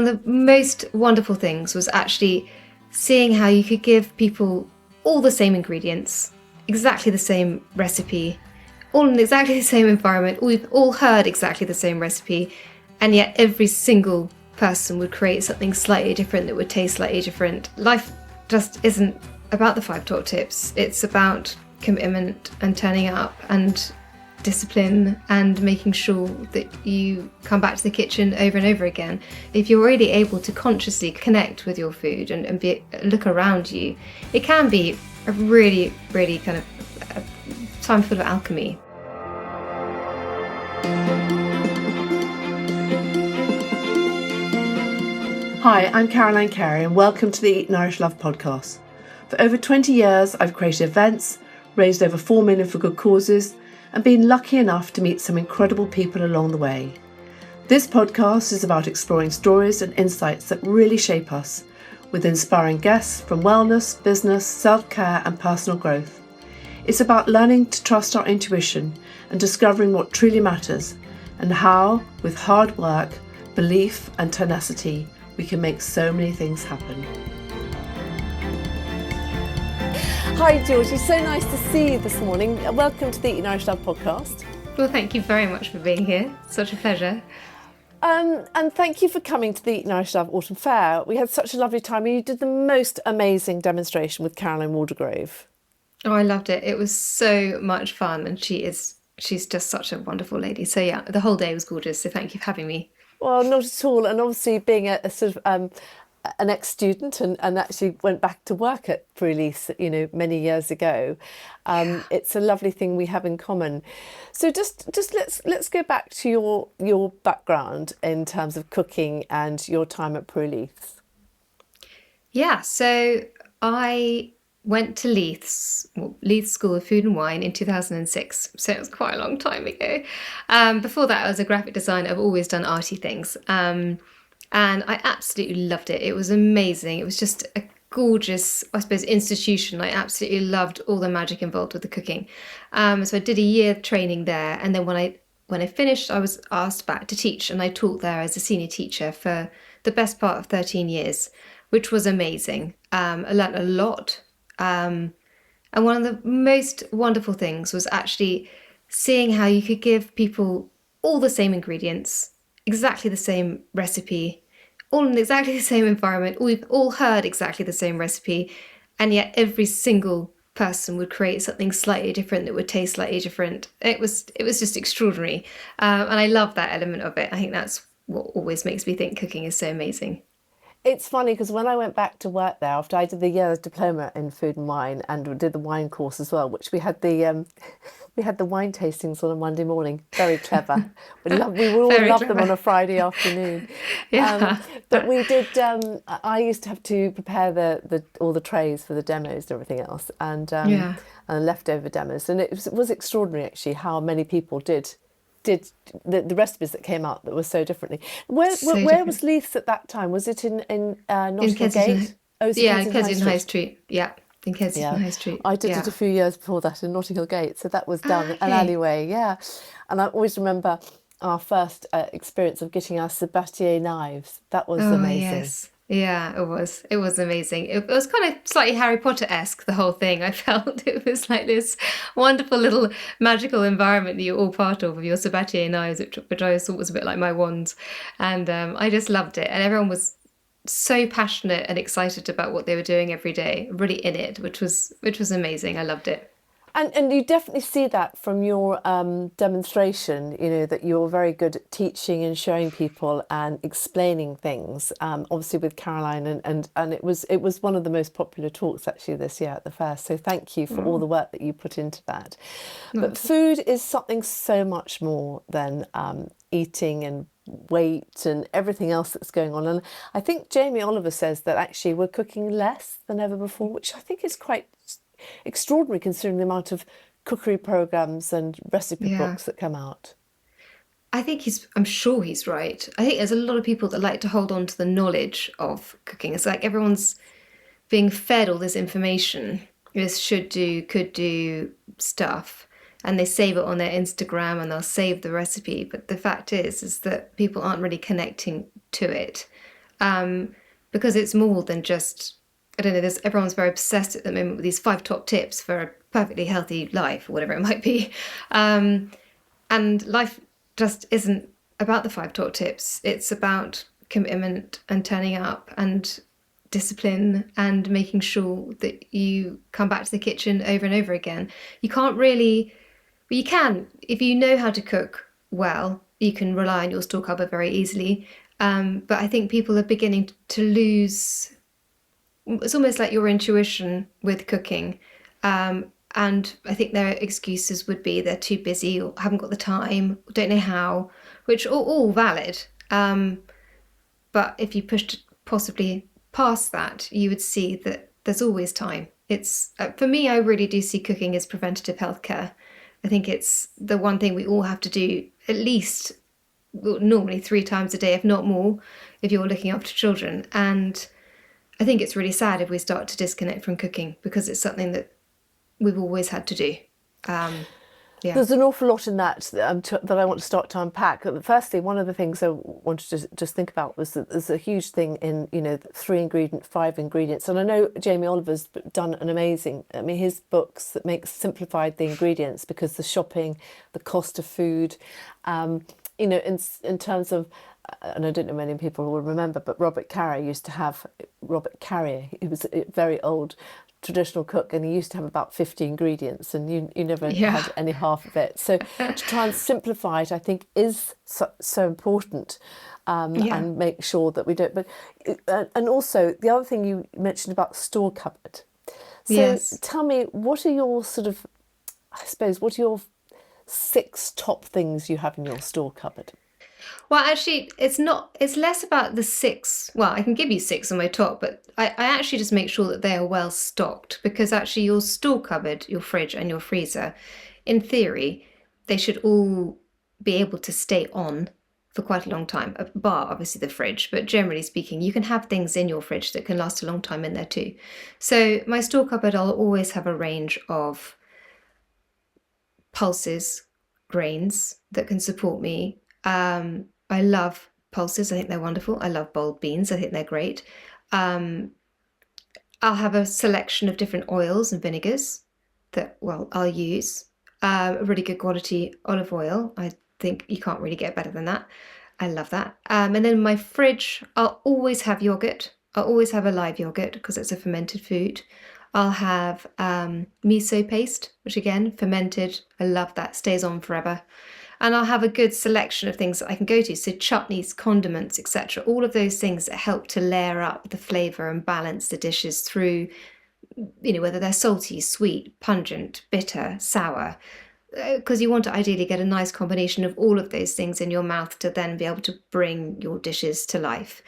of the most wonderful things was actually seeing how you could give people all the same ingredients, exactly the same recipe, all in exactly the same environment. We've all heard exactly the same recipe, and yet every single person would create something slightly different that would taste slightly different. Life just isn't about the 5 top tips. It's about commitment and turning up and discipline and making sure that you come back to the kitchen over and over again. If you're really able to consciously connect with your food and look around you, it can be a really, really kind of a time full of alchemy. Hi, I'm Cary and welcome to the Eat Nourish Love podcast. For over 20 years, I've created events, raised over 4 million for good causes, and been lucky enough to meet some incredible people along the way. This podcast is about exploring stories and insights that really shape us, with inspiring guests from wellness, business, self-care and personal growth. It's about learning to trust our intuition and discovering what truly matters, and how, with hard work, belief and tenacity, we can make so many things happen. Hi Georgie, so nice to see you this morning. Welcome to the Eat Nourish Love podcast. Well, thank you very much for being here. Such a pleasure. And thank you for coming to the Eat Nourish Love Autumn Fair. We had such a lovely time. You did the most amazing demonstration with Caroline Waldegrove. Oh, I loved it. It was so much fun, and she's just such a wonderful lady. So yeah, the whole day was gorgeous. So thank you for having me. Well, not at all. And obviously being a sort of an ex-student and actually went back to work at Leiths, many years ago. It's a lovely thing we have in common. So just let's go back to your background in terms of cooking and your time at Leiths. Yeah, so I went to Leiths School of Food and Wine in 2006. So it was quite a long time ago. Before that, I was a graphic designer. I've always done arty things. And I absolutely loved it. It was amazing. It was just a gorgeous, I suppose, institution. I absolutely loved all the magic involved with the cooking. So I did a year of training there. And then when I finished, I was asked back to teach. And I taught there as a senior teacher for the best part of 13 years, which was amazing. I learned a lot. And one of the most wonderful things was actually seeing how you could give people all the same ingredients, exactly the same recipe, all in exactly the same environment. We've all heard exactly the same recipe, and yet every single person would create something slightly different that would taste slightly different. It was just extraordinary, and I love that element of it. I think that's what always makes me think cooking is so amazing. It's funny because when I went back to work there after I did the year's diploma in food and wine and did the wine course as well, which we had the wine tastings on a Monday morning. Very clever. We all love them on a Friday afternoon. Yeah. But we did. I used to have to prepare all the trays for the demos and everything else, and leftover demos, and it was extraordinary actually how many people did the recipes that came out that were so differently. Where was Leiths at that time? Was it in Notting Gate? Oh, in Kensington High Street. Yeah, in Kensington High Street. I did it a few years before that in Notting Gate, so that was down an alleyway. Yeah, and I always remember our first experience of getting our Sabatier knives. That was amazing. Yes. Yeah, it was. It was amazing. It was kind of slightly Harry Potter-esque, the whole thing. I felt it was like this wonderful little magical environment that you're all part of your Sabatier knives, which I thought was a bit like my wands. And I just loved it. And everyone was so passionate and excited about what they were doing every day, really in it, which was amazing. I loved it. And you definitely see that from your demonstration, that you're very good at teaching and showing people and explaining things, obviously with Caroline, and it was one of the most popular talks actually this year at the fair. So thank you for all the work that you put into that. But food is something so much more than eating and weight and everything else that's going on. And I think Jamie Oliver says that actually we're cooking less than ever before, which I think is quite extraordinary considering the amount of cookery programs and recipe books that come out. I'm sure he's right. I think there's a lot of people that like to hold on to the knowledge of cooking. It's like everyone's being fed all this information, this should do, could do stuff, and they save it on their Instagram and they'll save the recipe. But the fact is that people aren't really connecting to it. because it's more than just, I don't know, everyone's very obsessed at the moment with these 5 top tips for a perfectly healthy life or whatever it might be. Um, and life just isn't about the 5 top tips. It's about commitment and turning up and discipline and making sure that you come back to the kitchen over and over again. You can't really, well, you can, if you know how to cook well, you can rely on your store cupboard very easily. But I think people are beginning to lose, it's almost like your intuition with cooking. And I think their excuses would be they're too busy or haven't got the time, or don't know how, which are all valid. But if you pushed possibly past that, you would see that there's always time. It's for me, I really do see cooking as preventative healthcare. I think it's the one thing we all have to do at least, well, normally 3 times a day, if not more, if you're looking after children. And I think it's really sad if we start to disconnect from cooking because it's something that we've always had to do. Um, yeah. There's an awful lot in that that I want to start to unpack. Firstly, one of the things I wanted to just think about was that there's a huge thing in, 3 ingredient, 5 ingredients. And I know Jamie Oliver's done an amazing, I mean, his books that makes simplified the ingredients because the shopping, the cost of food, in terms of, and I don't know many people will remember, but Robert Cary, he was a very old traditional cook, and he used to have about 50 ingredients, and you never Yeah. had any half of it. So to try and simplify it, I think, is so important, Yeah. and make sure that we don't. But and also the other thing you mentioned about the store cupboard. So Yes. tell me, what are your I suppose, what are your 6 top things you have in your store cupboard? Well, actually, it's not, it's less about the 6. Well, I can give you 6 on my top, but I actually just make sure that they are well stocked because actually, your store cupboard, your fridge, and your freezer, in theory, they should all be able to stay on for quite a long time, bar obviously the fridge, but generally speaking, you can have things in your fridge that can last a long time in there too. So, my store cupboard, I'll always have a range of pulses, grains that can support me. I love pulses. I think they're wonderful. I love boiled beans. I think they're great. Um, I'll have a selection of different oils and vinegars that, well, I'll use. A really good quality olive oil. I think you can't really get better than that. I love that. And then in my fridge, I'll always have yogurt. I'll always have a live yogurt because it's a fermented food. I'll have miso paste, which again, fermented. I love that. Stays on forever. And I'll have a good selection of things that I can go to. So chutneys, condiments, etc. All of those things that help to layer up the flavour and balance the dishes through, whether they're salty, sweet, pungent, bitter, sour. Because you want to ideally get a nice combination of all of those things in your mouth to then be able to bring your dishes to life.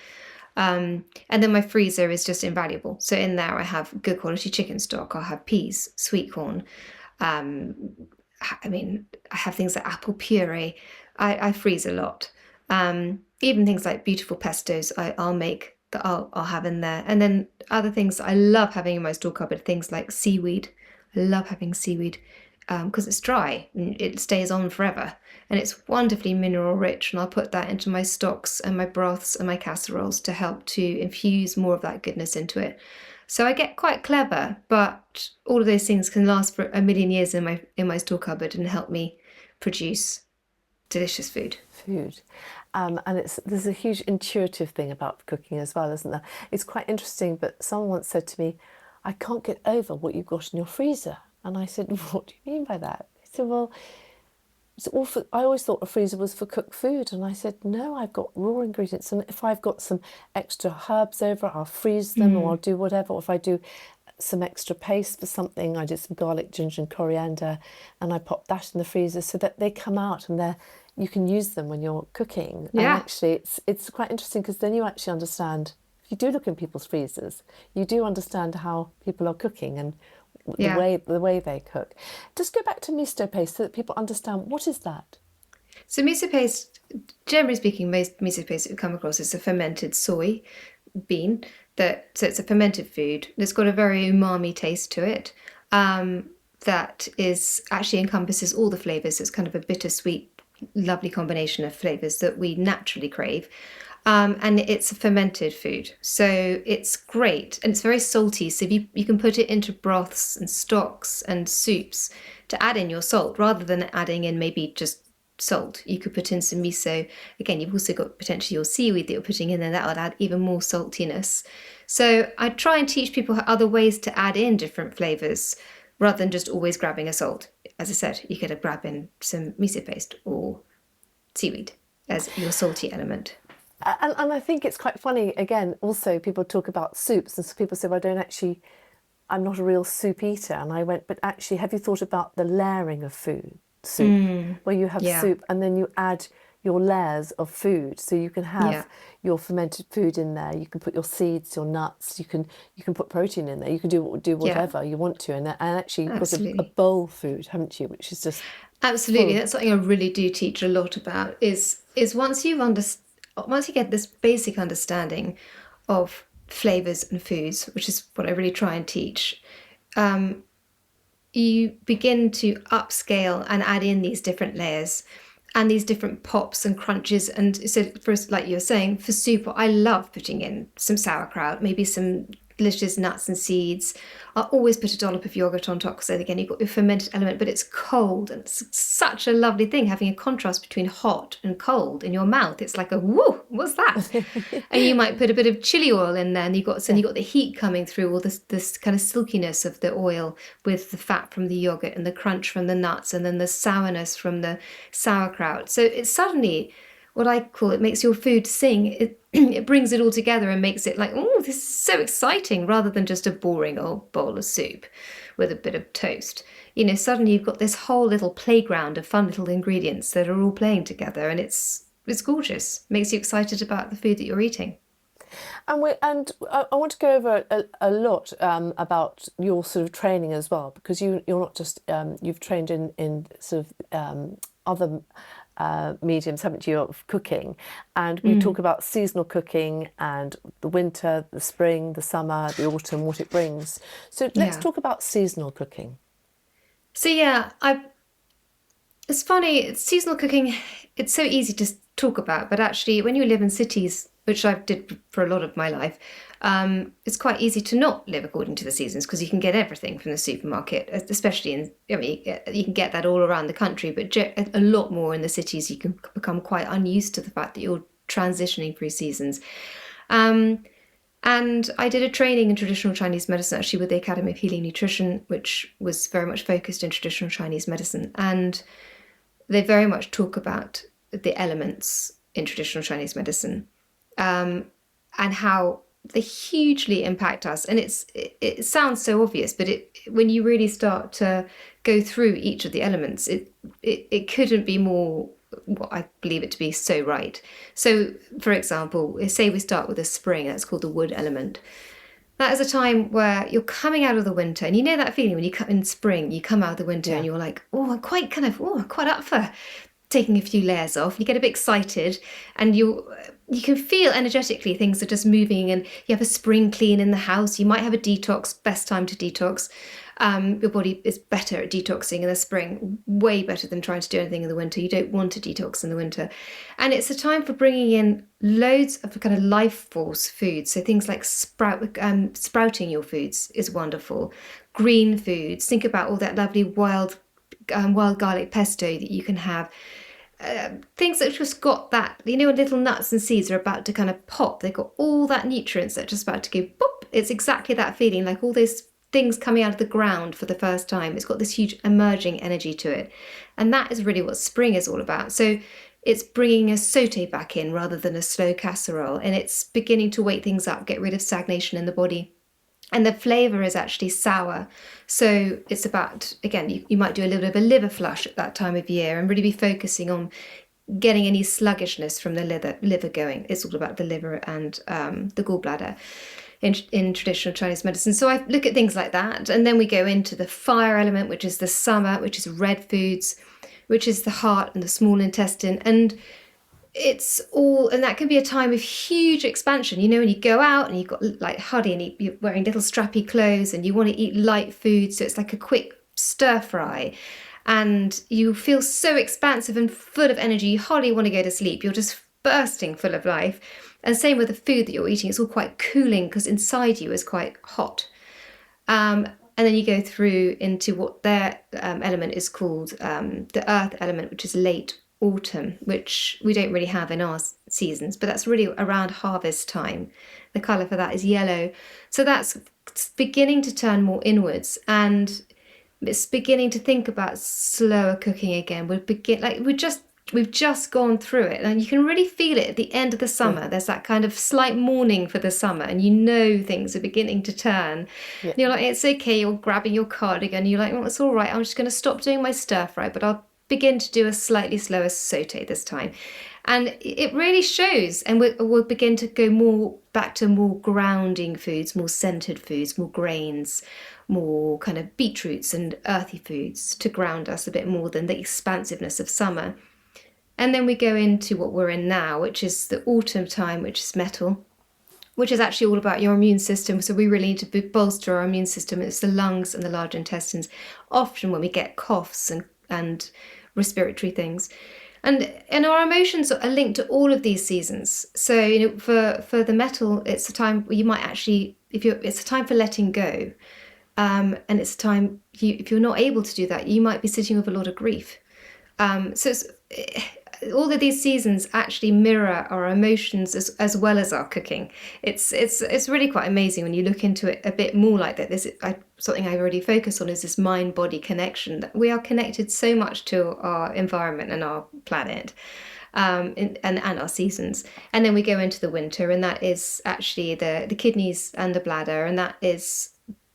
And then my freezer is just invaluable. So in there I have good quality chicken stock. I'll have peas, sweet corn. Um, I mean, I have things like apple puree. I freeze a lot. Even things like beautiful pestos I'll make that I'll have in there. And then other things I love having in my store cupboard, things like seaweed. I love having seaweed because it's dry and it stays on forever. And it's wonderfully mineral rich. And I'll put that into my stocks and my broths and my casseroles to help to infuse more of that goodness into it. So I get quite clever, but all of those things can last for a million years in my store cupboard and help me produce delicious food. Food. And there's a huge intuitive thing about cooking as well, isn't there? It's quite interesting, but someone once said to me, I can't get over what you've got in your freezer. And I said, what do you mean by that? He said, well, it's all for, I always thought a freezer was for cooked food. And I said, no, I've got raw ingredients. And if I've got some extra herbs over, I'll freeze them or I'll do whatever. Or if I do some extra paste for something, I did some garlic, ginger and coriander, and I pop that in the freezer so that they come out and you can use them when you're cooking. And Yeah, actually it's quite interesting because then you actually understand, if you do look in people's freezers, you do understand how people are cooking and yeah. the way they cook. Just go back to miso paste so that people understand, what is that? So miso paste, generally speaking, most miso paste that we come across is a fermented soy bean. So it's a fermented food that's got a very umami taste to it. That is actually encompasses all the flavors. It's kind of a bittersweet, lovely combination of flavors that we naturally crave. And it's a fermented food. So it's great and it's very salty. So you can put it into broths and stocks and soups to add in your salt rather than adding in maybe just salt. You could put in some miso. Again, you've also got potentially your seaweed that you're putting in there. That would add even more saltiness. So I try and teach people other ways to add in different flavors rather than just always grabbing a salt. As I said, you could grab in some miso paste or seaweed as your salty element. And I think it's quite funny, again, also people talk about soups, and so people say, well, I don't actually, I'm not a real soup eater. And I went, but actually, have you thought about the layering of soup, where you have Yeah, soup and then you add your layers of food. So you can yeah, have your fermented food in there, you can put your seeds, your nuts, you can put protein in there, you can do yeah, whatever you want to. And actually you've got a absolutely. bowl food, haven't you, which is just Absolutely. full. That's something I really do teach a lot about is once you get this basic understanding of flavors and foods, which is what I really try and teach, you begin to upscale and add in these different layers and these different pops and crunches. And so, for like you were saying, for soup, I love putting in some sauerkraut, maybe some delicious nuts and seeds. I always put a dollop of yogurt on top because then again you've got your fermented element, but it's cold and it's such a lovely thing having a contrast between hot and cold in your mouth. It's like a whoa, what's that? And you might put a bit of chili oil in there, and Yeah. you got the heat coming through, all this kind of silkiness of the oil with the fat from the yogurt and the crunch from the nuts, and then the sourness from the sauerkraut. So it's suddenly what I call it makes your food sing. It it brings it all together and makes it like, oh, this is so exciting, rather than just a boring old bowl of soup with a bit of toast. Suddenly you've got this whole little playground of fun little ingredients that are all playing together, and it's gorgeous. Makes you excited about the food that you're eating. And I want to go over a lot about your sort of training as well, because you're not just you've trained in sort of other mediums, haven't you, of cooking? And we talk Mm, about seasonal cooking and the winter, the spring, the summer, the autumn, what it brings. So let's yeah. talk about seasonal cooking. So yeah, I it's funny, it's seasonal cooking, it's so easy to talk about, but actually, when you live in cities, which I did for a lot of my life, it's quite easy to not live according to the seasons because you can get everything from the supermarket, especially I mean, you can get that all around the country, but a lot more in the cities, you can become quite unused to the fact that you're transitioning through seasons. Um, and I did a training in traditional Chinese medicine actually with the Academy of Healing Nutrition, which was very much focused in traditional Chinese medicine. And they very much talk about the elements in traditional Chinese medicine, and how they hugely impact us. And it sounds so obvious, but it when you really start to go through each of the elements, it couldn't be more what I believe it to be so right. So, for example, say we start with a spring, that's called the wood element. That is a time where you're coming out of the winter, and you know that feeling when you come in spring, you come out of the winter and Yeah. you're like, oh, I'm quite up for taking a few layers off. You get a bit excited, and you can feel energetically things are just moving, and you have a spring clean in the house. You might have a detox, best time to detox. Your body is better at detoxing in the spring, way better than trying to do anything in the winter. You don't want to detox in the winter. And it's a time for bringing in loads of kind of life force foods. So things like sprouting your foods is wonderful. Green foods. Think about all that lovely wild garlic pesto that you can have. Things that have just got that, little nuts and seeds are about to kind of pop. They've got all that nutrients that are just about to go boop. It's exactly that feeling, like all those things coming out of the ground for the first time. It's got this huge emerging energy to it. And that is really what spring is all about. So it's bringing a saute back in rather than a slow casserole. And it's beginning to wake things up, get rid of stagnation in the body. And the flavour is actually sour. So it's about, again, you might do a little bit of a liver flush at that time of year and really be focusing on getting any sluggishness from the liver going. It's all about the liver and the gallbladder in traditional Chinese medicine. So I look at things like that. And then we go into the fire element, which is the summer, which is red foods, which is the heart and the small intestine. And that can be a time of huge expansion. When you go out and you've got like hardly any, you're wearing little strappy clothes and you want to eat light food, so it's like a quick stir fry, and you feel so expansive and full of energy. You hardly want to go to sleep. You're just bursting full of life. And same with the food that you're eating, it's all quite cooling because inside you is quite hot. And then you go through into what their element is called the earth element, which is late autumn, which we don't really have in our seasons, but that's really around harvest time. The colour for that is yellow. So that's beginning to turn more inwards, and it's beginning to think about slower cooking again. We've just gone through it, and you can really feel it at the end of the Yeah, summer. There's that kind of slight mourning for the summer, and you know things are beginning to turn. And yeah. you're like, it's okay. You're grabbing your cardigan. And you're like, well, it's all right. I'm just going to stop doing my stir fry, but I'll begin to do a slightly slower saute this time. And it really shows, and we'll begin to go more back to more grounding foods, more centered foods, more grains, more kind of beetroots and earthy foods to ground us a bit more than the expansiveness of summer. And then we go into what we're in now, which is the autumn time, which is metal, which is actually all about your immune system. So we really need to bolster our immune system. It's the lungs and the large intestines. Often when we get coughs and respiratory things. And our emotions are linked to all of these seasons. So for the metal, it's a time where you might actually, it's a time for letting go, and it's a time if you're not able to do that, you might be sitting with a lot of grief. So all of these seasons actually mirror our emotions as well as our cooking. It's really quite amazing when you look into it a bit more like that. Something I already focus on is this mind-body connection, that we are connected so much to our environment and our planet, and our seasons. And then we go into the winter, and that is actually the kidneys and the bladder, and that is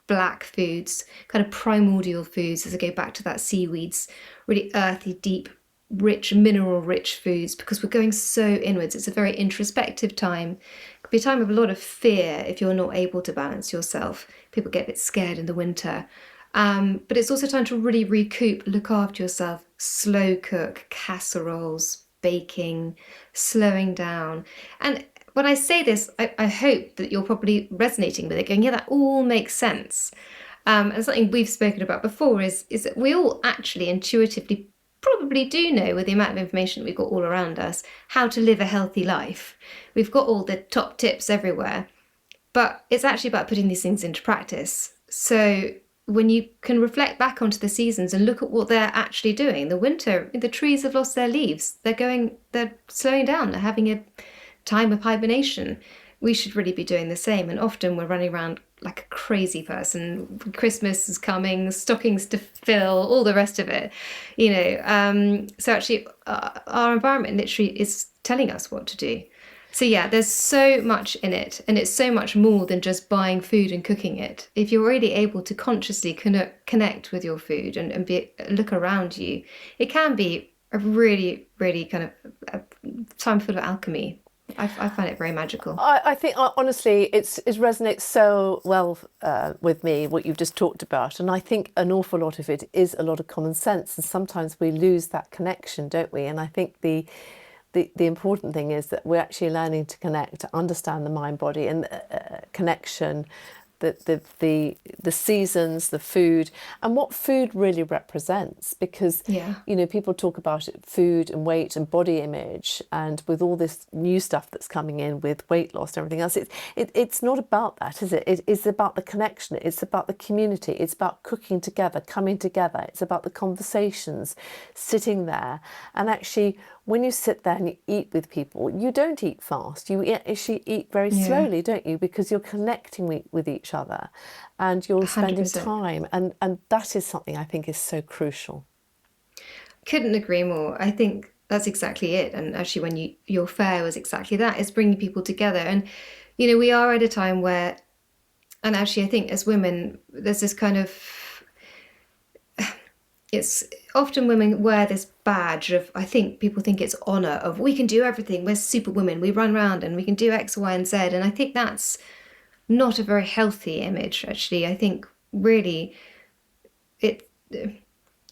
black foods, kind of primordial foods, as I go back to that seaweeds, really earthy, deep, rich, mineral rich foods, because we're going so inwards. It's a very introspective time. It could be a time of a lot of fear if you're not able to balance yourself. People get a bit scared in the winter. But it's also time to really recoup, look after yourself, slow cook, casseroles, baking, slowing down. And when I say this, I hope that you're probably resonating with it, going, yeah, that all makes sense. And something we've spoken about before is that we all actually intuitively probably do know, with the amount of information that we've got all around us, how to live a healthy life. We've got all the top tips everywhere, but it's actually about putting these things into practice. So when you can reflect back onto the seasons and look at what they're actually doing, the winter, the trees have lost their leaves. They're slowing down. They're having a time of hibernation. We should really be doing the same. And often we're running around like a crazy person. Christmas is coming, stockings to fill, all the rest of it. So actually, our environment literally is telling us what to do. So yeah, there's so much in it, and it's so much more than just buying food and cooking it. If you're really able to consciously connect with your food and look around you, it can be a really, really kind of a time full of alchemy. I find it very magical. I think honestly, it resonates so well with me what you've just talked about, and I think an awful lot of it is a lot of common sense, and sometimes we lose that connection, don't we? And I think the important thing is that we're actually learning to connect, to understand the mind body and connection, the seasons, the food, and what food really represents. Because Yeah, people talk about it, food and weight and body image, and with all this new stuff that's coming in with weight loss and everything else, it's not about that, is it? It's about the connection. It's about the community. It's about cooking together, coming together. It's about the conversations, sitting there, and actually, when you sit there and you eat with people, you don't eat fast. You actually eat very yeah, slowly, don't you? Because you're connecting with each other, and you're spending 100%. time, and that is something I think is so crucial. Couldn't agree more. I think that's exactly it. And actually, when your fair was exactly that, it's bringing people together. And we are at a time where, and actually, I think as women, there's this kind of, it's often women wear this badge of, I think people think it's honor of, we can do everything, we're super women, we run around and we can do X, Y, and Z. And I think that's not a very healthy image, actually. I think really it,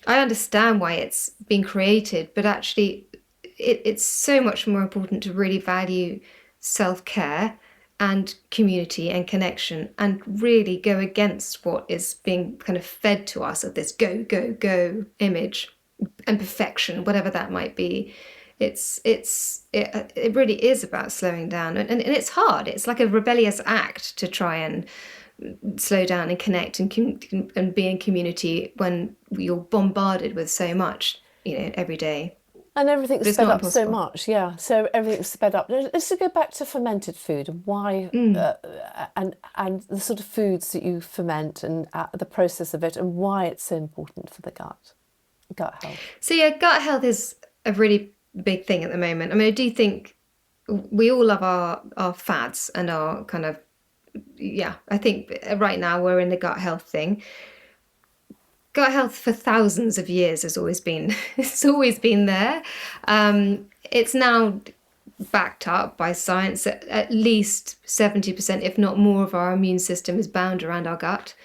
I understand why it's been created, but actually it's so much more important to really value self-care and community and connection, and really go against what is being kind of fed to us of this go, go, go image and perfection, whatever that might be. It really is about slowing down, and it's hard. It's like a rebellious act to try and slow down and connect and be in community when you're bombarded with so much, every day. And everything's But it's sped not up so impossible. much, yeah. So everything's sped up. Let's just go back to fermented food and why, Mm. and the sort of foods that you ferment and the process of it and why it's so important for the gut health. So yeah, gut health is a really big thing at the moment. I mean, I do think we all love our fads and our kind of, yeah. I think right now we're in the gut health thing. Gut health for thousands of years has always been it's always been there. It's now backed up by science that at least 70%, if not more, of our immune system is bound around our gut.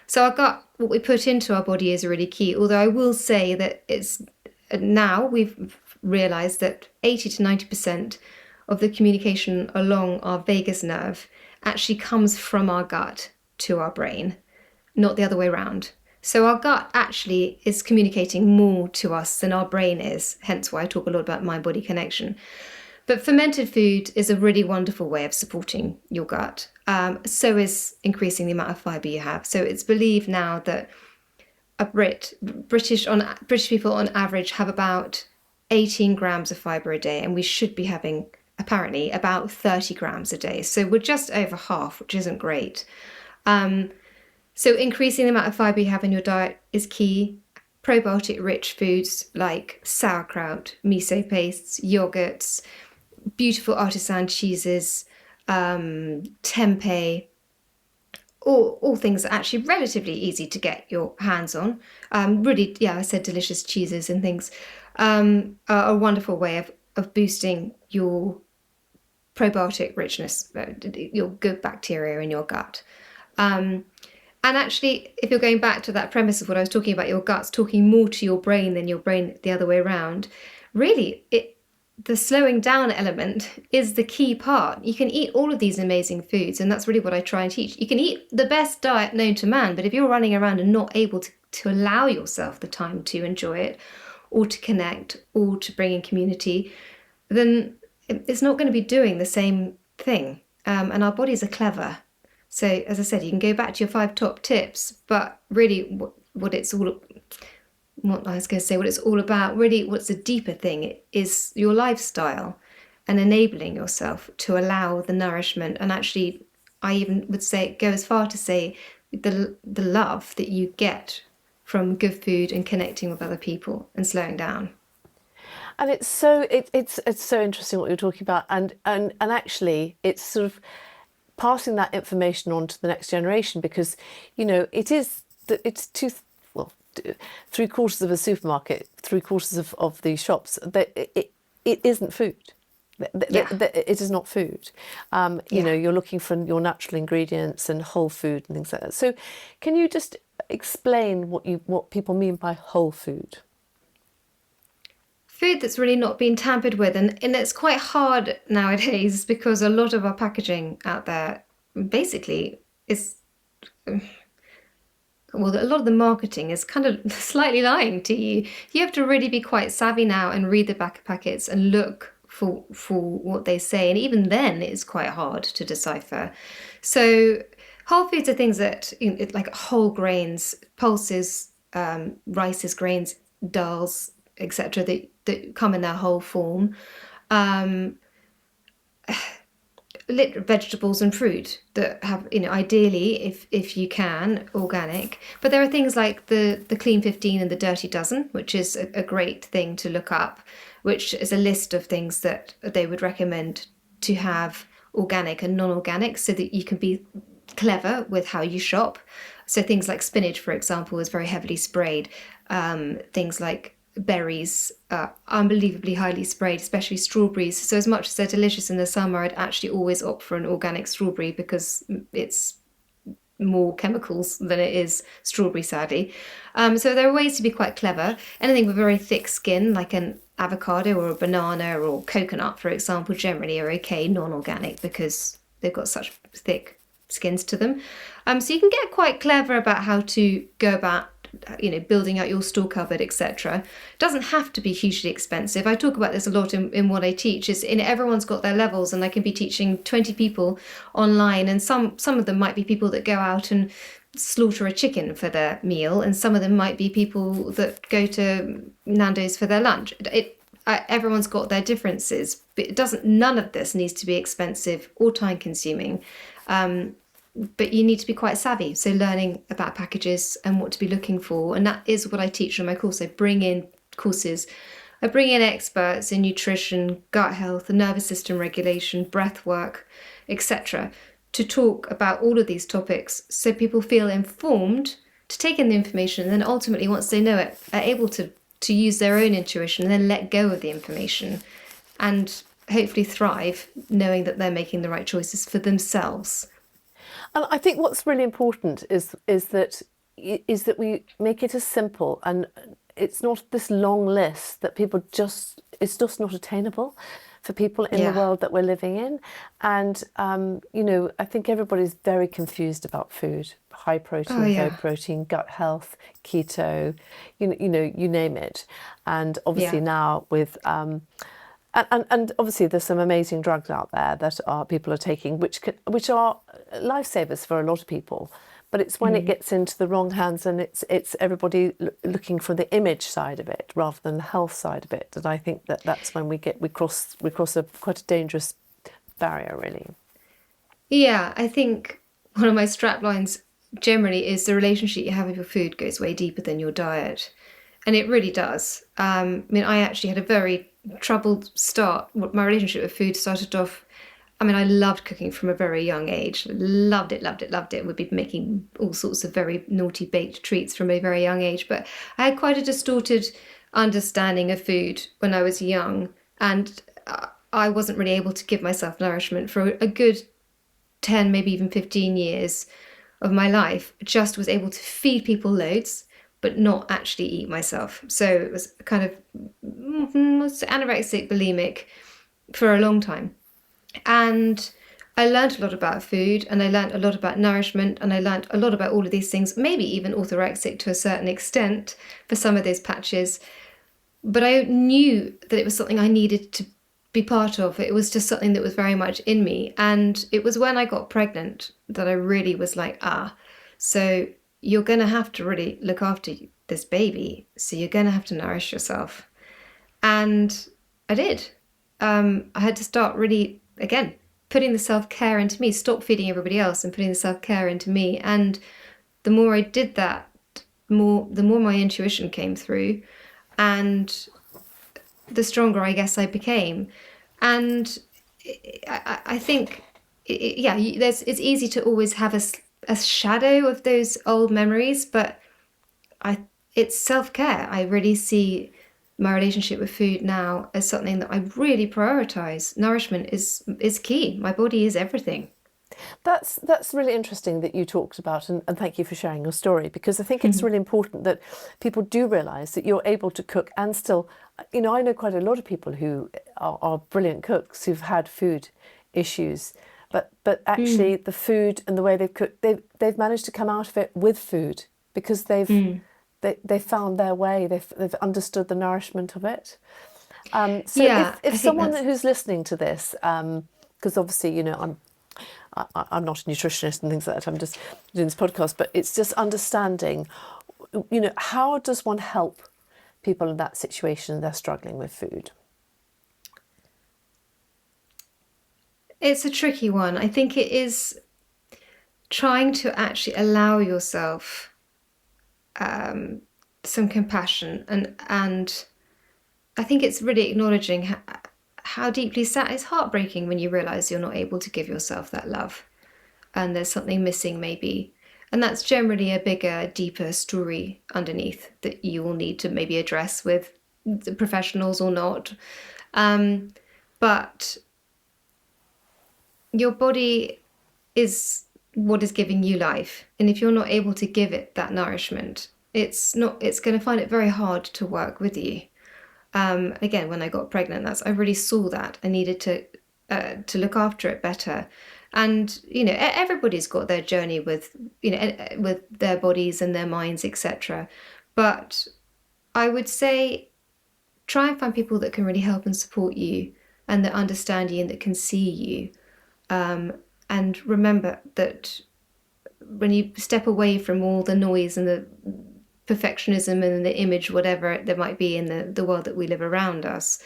So our gut, what we put into our body is really key. Although I will say that it's now we've realized that 80 to 90% of the communication along our vagus nerve actually comes from our gut to our brain, not the other way around. So our gut actually is communicating more to us than our brain is, hence why I talk a lot about mind-body connection. But fermented food is a really wonderful way of supporting your gut. So is increasing the amount of fibre you have. So it's believed now that British people on average have about 18 grams of fibre a day, and we should be having apparently about 30 grams a day. So we're just over half, which isn't great. So increasing the amount of fibre you have in your diet is key. Probiotic rich foods like sauerkraut, miso pastes, yogurts, beautiful artisan cheeses, tempeh, all things that are actually relatively easy to get your hands on. Really, yeah, I said delicious cheeses and things are a wonderful way of boosting your probiotic richness, your good bacteria in your gut. And actually, if you're going back to that premise of what I was talking about, your gut's talking more to your brain than your brain the other way around, really, the slowing down element is the key part. You can eat all of these amazing foods, and that's really what I try and teach. You can eat the best diet known to man, but if you're running around and not able to allow yourself the time to enjoy it, or to connect, or to bring in community, then it's not going to be doing the same thing. And our bodies are clever. So, as I said, you can go back to your 5 top tips, but really, what it's all what I was going to say, what it's all about, really, what's the deeper thing is your lifestyle and enabling yourself to allow the nourishment. And actually, I even would say go as far to say the love that you get from good food and connecting with other people and slowing down. And it's so interesting what you're talking about, and actually it's sort of passing that information on to the next generation because it's well 3/4 of a supermarket, 3/4 of the shops that it isn't food. Yeah, It is not food. yeah. You're looking for your natural ingredients and whole food and things like that. So, can you just explain what people mean by whole food? Food that's really not been tampered with, and it's quite hard nowadays because a lot of our packaging out there basically is, well, a lot of the marketing is kind of slightly lying to you. You have to really be quite savvy now and read the back of packets and look for what they say, and even then it's quite hard to decipher. So whole foods are things that, like whole grains, pulses, rices, grains, dals, etc., that come in their whole form. Um, Vegetables and fruit that have, ideally, if you can, organic. But there are things like the Clean 15 and the Dirty Dozen, which is a great thing to look up, which is a list of things that they would recommend to have organic and non-organic so that you can be clever with how you shop. So things like spinach, for example, is very heavily sprayed. Things like berries are unbelievably highly sprayed, especially strawberries. So as much as they're delicious in the summer, I'd actually always opt for an organic strawberry because it's more chemicals than it is strawberry, sadly. So there are ways to be quite clever. Anything with very thick skin, like an avocado or a banana or coconut, for example, generally are okay non-organic because they've got such thick skins to them. So you can get quite clever about how to go about building out your store cupboard, etc. It doesn't have to be hugely expensive. I talk about this a lot in what I teach. Is in everyone's got their levels, and I can be teaching 20 people online, and some of them might be people that go out and slaughter a chicken for their meal, and some of them might be people that go to Nando's for their lunch. Everyone's got their differences, but it doesn't. None of this needs to be expensive or time consuming. But you need to be quite savvy. So learning about packages and what to be looking for, and that is what I teach on my course. I bring in courses. I bring in experts in nutrition, gut health, the nervous system regulation, breath work, etc., to talk about all of these topics so people feel informed to take in the information, and then ultimately, once they know it, are able to use their own intuition and then let go of the information and hopefully thrive knowing that they're making the right choices for themselves. And I think what's really important is that we make it as simple, and it's not this long list that it's just not attainable for people in the Yeah. world that we're living in. And I think everybody's very confused about food: high Oh, protein, low yeah. protein, gut health, keto, you name it. And obviously Yeah. now with and obviously there's some amazing drugs out there that people are taking, which are lifesavers for a lot of people. But it's when it Mm. gets into the wrong hands, and it's everybody looking for the image side of it rather than the health side of it. And I think that's when we cross a quite a dangerous barrier, really. Yeah, I think one of my strap lines generally is the relationship you have with your food goes way deeper than your diet. And it really does. I mean, I actually had a very troubled start. My relationship with food started off. I mean, I loved cooking from a very young age. Loved it, loved it, loved it. Would be making all sorts of very naughty baked treats from a very young age. But I had quite a distorted understanding of food when I was young. And I wasn't really able to give myself nourishment for a good 10, maybe even 15 years of my life. Just was able to feed people loads, but not actually eat myself. So it was kind of anorexic, bulimic for a long time. And I learned a lot about food, and I learned a lot about nourishment, and I learned a lot about all of these things, maybe even orthorexic to a certain extent for some of those patches. But I knew that it was something I needed to be part of. It was just something that was very much in me. And it was when I got pregnant that I really was like, so you're going to have to really look after this baby. So you're going to have to nourish yourself. And I did. I had to start really, again, putting the self care into me, stop feeding everybody else and putting the self care into me. And the more I did that, the more my intuition came through, and the stronger I guess I became. And I think, yeah, it's easy to always have a shadow of those old memories, but I it's self-care. I really see my relationship with food now as something that I really prioritize. Nourishment is key. My body is everything. That's really interesting that you talked about, and thank you for sharing your story, because I think it's really important that people do realise that you're able to cook and still, I know quite a lot of people who are brilliant cooks who've had food issues, but actually Mm, the food and the way they've cooked, they've managed to come out of it with food because mm. they found their way, they've understood the nourishment of it. So Yeah, if I think someone that's who's listening to this, because obviously I'm not a nutritionist and things like that. I'm just doing this podcast, but it's just understanding, how does one help people in that situation? They're struggling with food. it's a tricky one. I think it is trying to actually allow yourself some compassion, and I think it's really acknowledging how deeply sad. It's heartbreaking when you realize you're not able to give yourself that love and there's something missing maybe. And that's generally a bigger, deeper story underneath that you will need to maybe address with the professionals or not. Um, but your body is what is giving you life. And if you're not able to give it that nourishment, it's going to find it very hard to work with you. Again, when I got pregnant, I really saw that I needed to look after it better. And everybody's got their journey with with their bodies and their minds, etc. But I would say try and find people that can really help and support you and that understand you and that can see you. And remember that when you step away from all the noise and the perfectionism and the image, whatever there might be in the world that we live around us,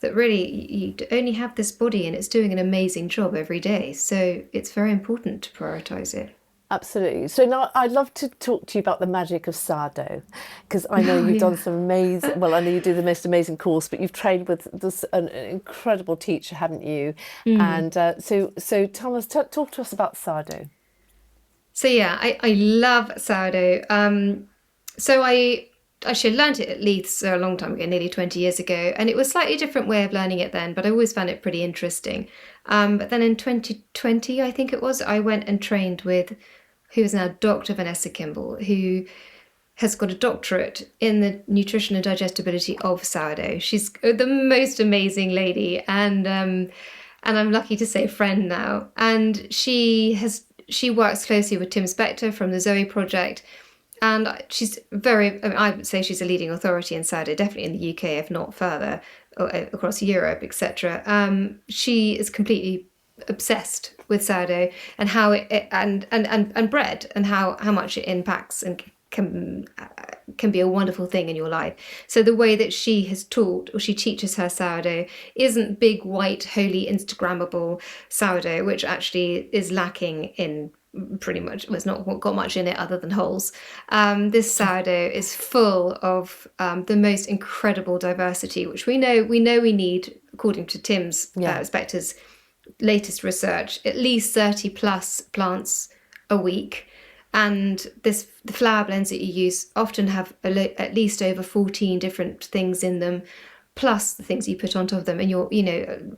that really you only have this body and it's doing an amazing job every day. So it's very important to prioritize it. Absolutely. So now I'd love to talk to you about the magic of sourdough, because I know Oh, you've done yeah. some amazing, well, I know you do the most amazing course, but you've trained with an incredible teacher, haven't you? Mm. And so tell us, talk to us about sourdough. So yeah, I love sourdough. So I actually learned it at Leiths a long time ago, nearly 20 years ago, and it was a slightly different way of learning it then, but I always found it pretty interesting. But then in 2020, I think it was, I went and trained with who is now Dr. Vanessa Kimball, who has got a doctorate in the nutrition and digestibility of sourdough. She's the most amazing lady, and I'm lucky to say friend now. And she works closely with Tim Spector from the Zoe Project, and she's very. I mean, I would say she's a leading authority in sourdough, definitely in the UK, if not further, across Europe, etc. She is completely obsessed with sourdough and how and bread and how much it impacts and can be a wonderful thing in your life. So the way that she has taught or she teaches her sourdough isn't big white holy Instagrammable sourdough, which actually is lacking in pretty much, well, it's not got much in it other than holes. This sourdough is full of the most incredible diversity, which we need, according to Tim's Yeah. Spector's latest research, at least 30 plus plants a week. And the flour blends that you use often have at least over 14 different things in them, plus the things you put on top of them. And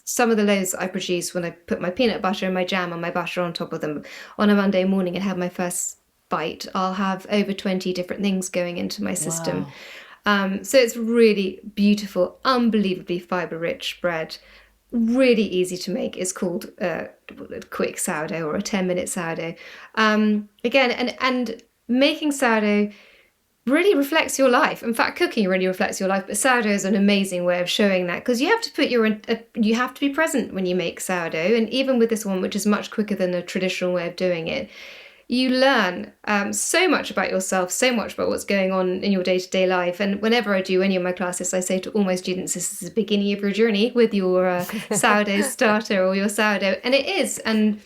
some of the loaves I produce when I put my peanut butter and my jam and my butter on top of them on a Monday morning and have my first bite, I'll have over 20 different things going into my system. Wow. So it's really beautiful, unbelievably fiber rich bread, really easy to make. It's called a quick sourdough or a 10-minute sourdough. Again, and making sourdough really reflects your life. In fact, cooking really reflects your life, but sourdough is an amazing way of showing that, because you have to you have to be present when you make sourdough. And even with this one, which is much quicker than a traditional way of doing it, you learn so much about yourself, so much about what's going on in your day-to-day life. And whenever I do any of my classes, I say to all my students, this is the beginning of your journey with your sourdough starter or your sourdough. And it is. And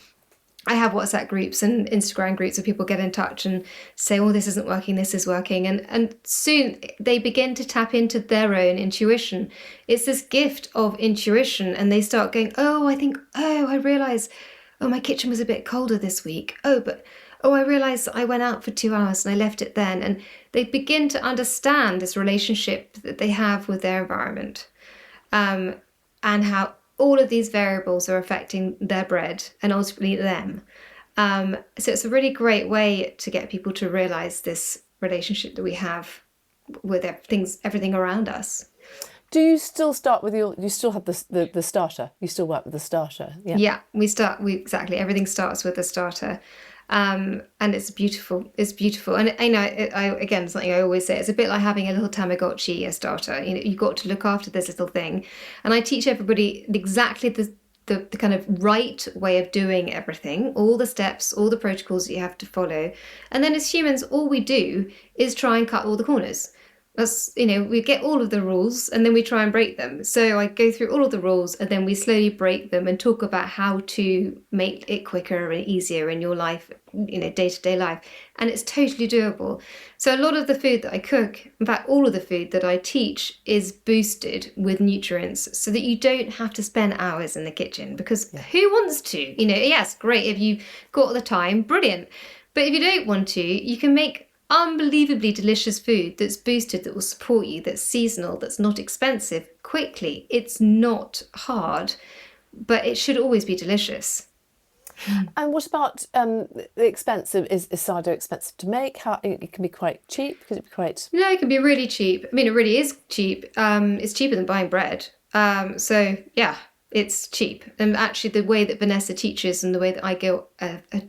I have WhatsApp groups and Instagram groups where people get in touch and say, oh, this isn't working, this is working. And soon they begin to tap into their own intuition. It's this gift of intuition. And they start going, I realize, oh, my kitchen was a bit colder this week. Oh, I realized I went out for 2 hours and I left it then. And they begin to understand this relationship that they have with their environment, and how all of these variables are affecting their bread and ultimately them. So it's a really great way to get people to realize this relationship that we have with everything around us. Do you still start with you still have the starter? You still work with the starter? Yeah. Yeah, we exactly, everything starts with a starter. And it's beautiful. It's beautiful. And again, something I always say, it's a bit like having a little Tamagotchi, a starter. You've got to look after this little thing. And I teach everybody exactly the kind of right way of doing everything, all the steps, all the protocols that you have to follow. And then as humans, all we do is try and cut all the corners. We get all of the rules and then we try and break them. So I go through all of the rules and then we slowly break them and talk about how to make it quicker and easier in your life, day-to-day life. And it's totally doable. So a lot of the food that I cook, in fact, all of the food that I teach, is boosted with nutrients so that you don't have to spend hours in the kitchen, because Yeah. who wants to? Yes, great. If you've got the time, brilliant. But if you don't want to, you can make unbelievably delicious food that's boosted, that will support you, that's seasonal, that's not expensive, quickly. It's not hard, but it should always be delicious. And what about the expensive? Is sourdough expensive to make? How it can be quite cheap? Could it be quite? No, it can be really cheap. I mean, it really is cheap. It's cheaper than buying bread. So yeah, It's cheap. And actually, the way that Vanessa teaches and the way that I go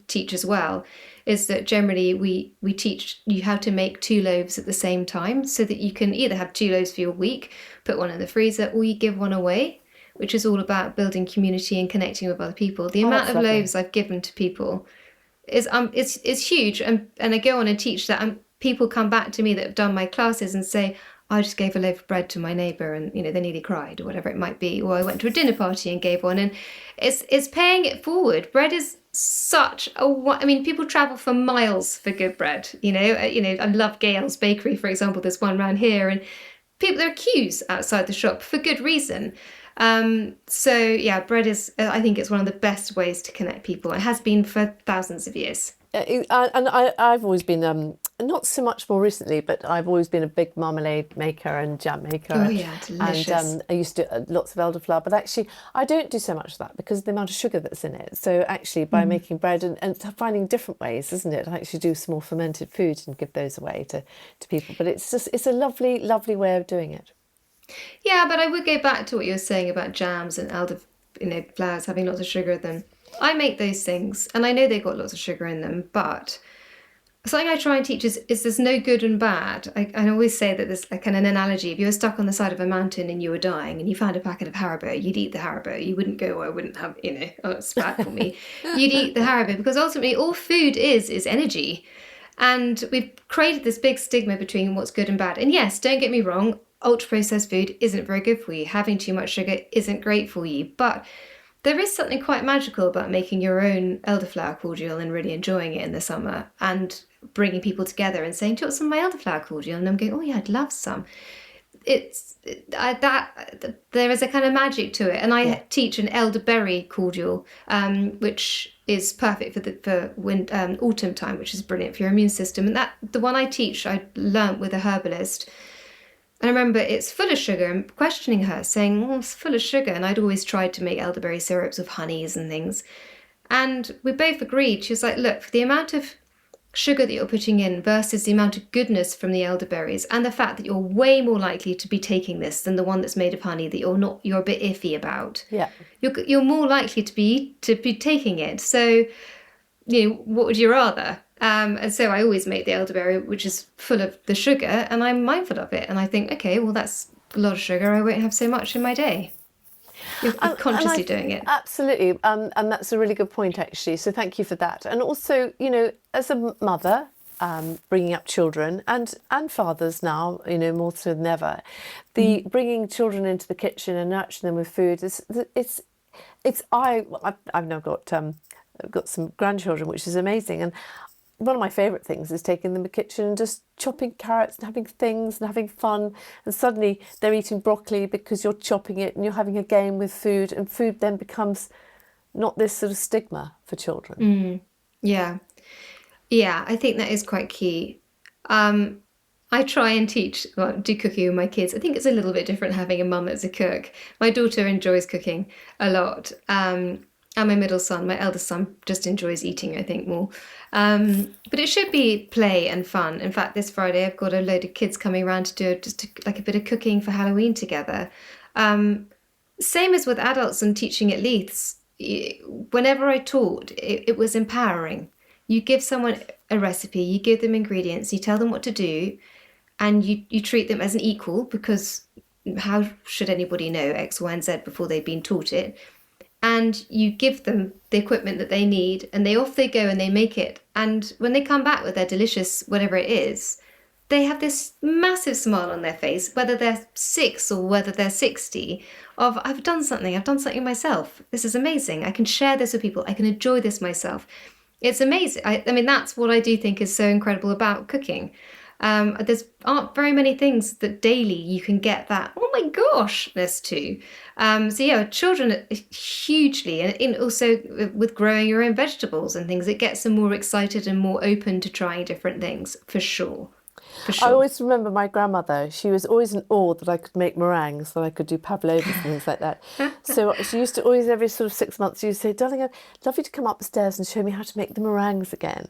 teach as well is that generally we teach you how to make two loaves at the same time so that you can either have two loaves for your week, put one in the freezer, or you give one away, which is all about building community and connecting with other people. The Oh, amount that's of lovely. loaves I've given to people is huge, and I go on and teach that, and people come back to me that have done my classes and say, I just gave a loaf of bread to my neighbour, and they nearly cried, or whatever it might be, or I went to a dinner party and gave one, and it's paying it forward. Bread is such a, I mean, people travel for miles for good bread. I love Gale's Bakery, for example. There's one around here, and people, there are queues outside the shop for good reason. So yeah, bread is, I think it's one of the best ways to connect people. It has been for thousands of years. I've always been, not so much more recently, but I've always been a big marmalade maker and jam Oh maker, yeah, and delicious. I used to lots of elderflower. But actually, I don't do so much of that because of the amount of sugar that's in it. So actually, by Mm. making bread and finding different ways, isn't it? I actually do small fermented food and give those away to people. But it's a lovely, lovely way of doing it. Yeah, but I would go back to what you were saying about jams and flowers having lots of sugar in them. I make those things, and I know they've got lots of sugar in them, but something I try and teach is there's no good and bad. I always say that there's like an analogy. If you were stuck on the side of a mountain and you were dying and you found a packet of Haribo, you'd eat the Haribo. You wouldn't go, oh, I wouldn't have, oh, it's bad for me. You'd eat the Haribo because ultimately all food is energy. And we've created this big stigma between what's good and bad. And yes, don't get me wrong, ultra processed food isn't very good for you. Having too much sugar isn't great for you. But there is something quite magical about making your own elderflower cordial and really enjoying it in the summer and bringing people together and saying, do you want some of my elderflower cordial? And I'm going, oh yeah, I'd love some. There is a kind of magic to it, and Yeah. I teach an elderberry cordial, which is perfect for autumn time, which is brilliant for your immune system. And that the one I teach, I learnt with a herbalist. And I remember it's full of sugar. I'm questioning her, saying, "Oh, it's full of sugar." And I'd always tried to make elderberry syrups with honeys and things. And we both agreed. She was like, "Look, for the amount of sugar that you're putting in versus the amount of goodness from the elderberries and the fact that you're way more likely to be taking this than the one that's made of honey that you're a bit iffy about, Yeah. you're more likely to be taking it. So what would you rather?" And so I always make the elderberry, which is full of the sugar, and I'm mindful of it, and I think, okay, well, that's a lot of sugar, I won't have so much in my day. You're And consciously doing it. absolutely, and that's a really good point actually. So thank you for that. And also, as a mother, bringing up children and fathers now, more so than ever, the Mm. bringing children into the kitchen and nurturing them with food is I've now got some grandchildren, which is amazing, and one of my favourite things is taking them to the kitchen and just chopping carrots and having things and having fun. And suddenly they're eating broccoli because you're chopping it and you're having a game with food. And food then becomes not this sort of stigma for children. Mm. Yeah. Yeah, I think that is quite key. Um, I try and do cooking with my kids. I think it's a little bit different having a mum that's a cook. My daughter enjoys cooking a lot. And my middle son, my eldest son, just enjoys eating, I think, more. But it should be play and fun. In fact, this Friday I've got a load of kids coming around to do like a bit of cooking for Halloween together. Um, Same as with adults and teaching at Leiths. Whenever I taught, it was empowering. You give someone a recipe, you give them ingredients, you tell them what to do, and you treat them as an equal because how should anybody know X, Y, and Z before they've been taught it? And you give them the equipment that they need, and off they go and they make it. And when they come back with their delicious whatever it is, they have this massive smile on their face, whether they're 6 or whether they're 60, of I've done something myself. This is amazing. I can share this with people. I can enjoy this myself. It's amazing. I mean, that's what I do think is so incredible about cooking. There's aren't very many things that daily you can get that, oh my goshness to. So yeah, children hugely, and also with growing your own vegetables and things, it gets them more excited and more open to trying different things, for sure. For I sure. always remember my grandmother. She was always in awe that I could make meringues, that I could do pavlovas and things like that. So she used to always, every sort of 6 months, she used to say, "Darling, I'd love you to come upstairs and show me how to make the meringues again."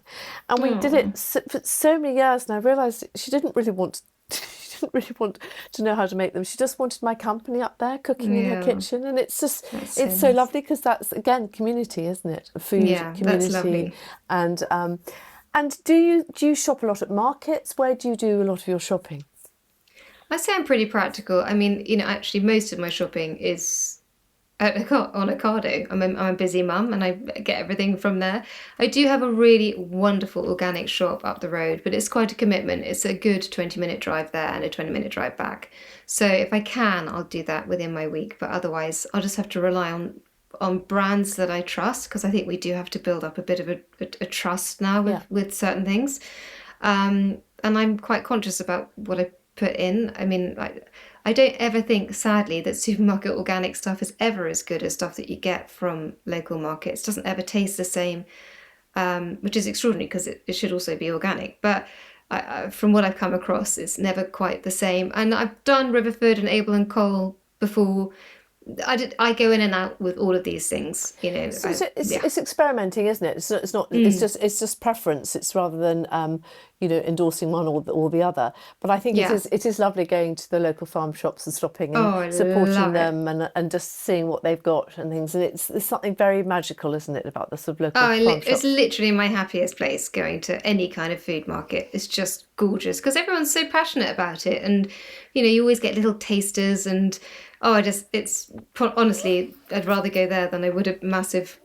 And we did Oh. it for so many years, and I realised she didn't really want to. didn't really want to know how to make them. She just wanted my company up there cooking in her Yeah, kitchen. And it's just, that's so it's so nice. lovely because that's, again, community, isn't it? Food, Yeah, that's community. lovely. And do you shop a lot at markets? Where do you do a lot of your shopping? I say I'm pretty practical. I mean, actually, most of my shopping is on Ocado. I'm a busy mum and I get everything from there. I do have a really wonderful organic shop up the road, but it's quite a commitment. It's a good 20-minute drive there and a 20-minute drive back. So if I can, I'll do that within my week, but otherwise I'll just have to rely on brands that I trust because I think we do have to build up a bit of a trust now Yeah. with certain things. And I'm quite conscious about what I put in. I mean, I don't ever think, sadly, that supermarket organic stuff is ever as good as stuff that you get from local markets. It doesn't ever taste the same, which is extraordinary because it should also be organic. But from what I've come across, it's never quite the same. And I've done Riverford and Abel and Cole before. I go in and out with all of these things, So it's yeah. it's experimenting, isn't it? It's not Mm, it's just preference. It's rather than endorsing one or the other. But I think it yeah. is lovely going to the local farm shops and stopping Oh, and I supporting love it. them and just seeing what they've got and things. And there's something very magical, isn't it, about the sort of local Oh, farm it's shops? literally my happiest place going to any kind of food market. It's just gorgeous because everyone's so passionate about it. And, you always get little tasters and, oh, honestly, I'd rather go there than I would a massive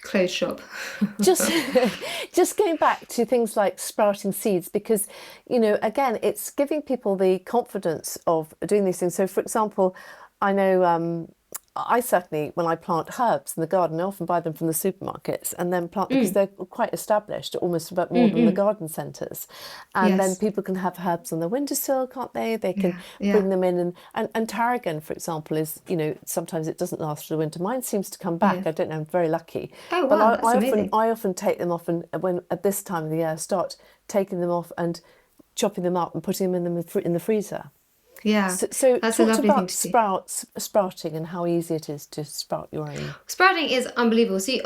clothes shop. Just just going back to things like sprouting seeds because again it's giving people the confidence of doing these things. So for example, I know I certainly, when I plant herbs in the garden, I often buy them from the supermarkets and then plant them because Mm, they're quite established, almost about more mm, than the mm. garden centres. And then Yes. people can have herbs on their windowsill, can't they? They can Yeah. Yeah. bring them in and tarragon, for example, is, sometimes it doesn't last for the winter. Mine seems to come back. Yeah. I don't know, I'm very lucky. Oh, But wow. I, That's I often amazing. I often take them off and when at this time of the year start taking them off and chopping them up and putting them in the freezer. Yeah. So That's a talk to lovely thing about to do. sprouting and how easy it is to sprout your own. Sprouting is unbelievable. See,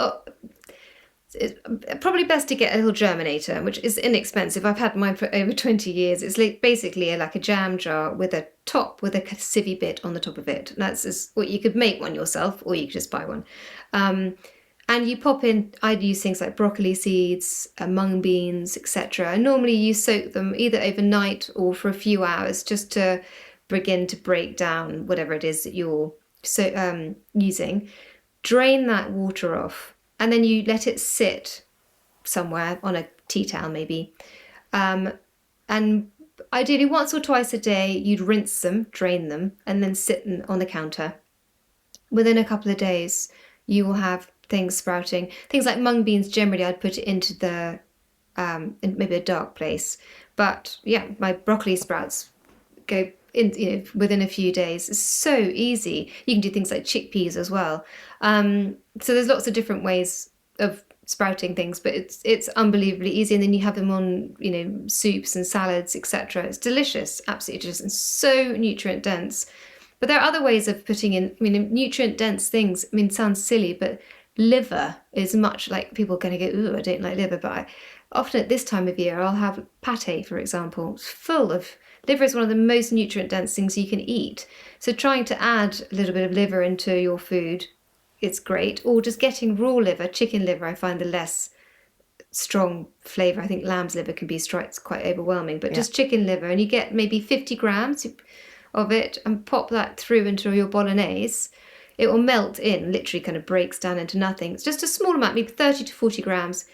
it's probably best to get a little germinator, which is inexpensive. I've had mine for over 20 years. It's like basically like a jam jar with a top with a sievy bit on the top of it. What you could make one yourself, or you could just buy one. Um, and you pop in. I'd use things like broccoli seeds, mung beans, etc. And normally you soak them either overnight or for a few hours just to begin to break down whatever it is that you're using. Drain that water off, and then you let it sit somewhere on a tea towel maybe. Um, and ideally once or twice a day, you'd rinse them, drain them, and then sit on the counter. Within a couple of days, you will have things sprouting. Things like mung beans, generally, I'd put it into in maybe a dark place. But yeah, my broccoli sprouts go in, within a few days. It's so easy. You can do things like chickpeas as well. So there's lots of different ways of sprouting things, but it's unbelievably easy. And then you have them on, soups and salads, etc. It's delicious, absolutely delicious, and so nutrient dense. But there are other ways of putting in, I mean, nutrient dense things. I mean, it sounds silly, but liver is much like people are going to go, ooh, I don't like liver. But often at this time of year, I'll have pate, for example. It's full of liver is one of the most nutrient dense things you can eat. So trying to add a little bit of liver into your food, it's great. Or just getting raw liver, chicken liver, I find the less strong flavour. I think lamb's liver can be it's quite overwhelming, but Yeah. just chicken liver, and you get maybe 50 grams of it and pop that through into your bolognese. It will melt in, literally kind of breaks down into nothing. It's just a small amount, maybe 30 to 40 grams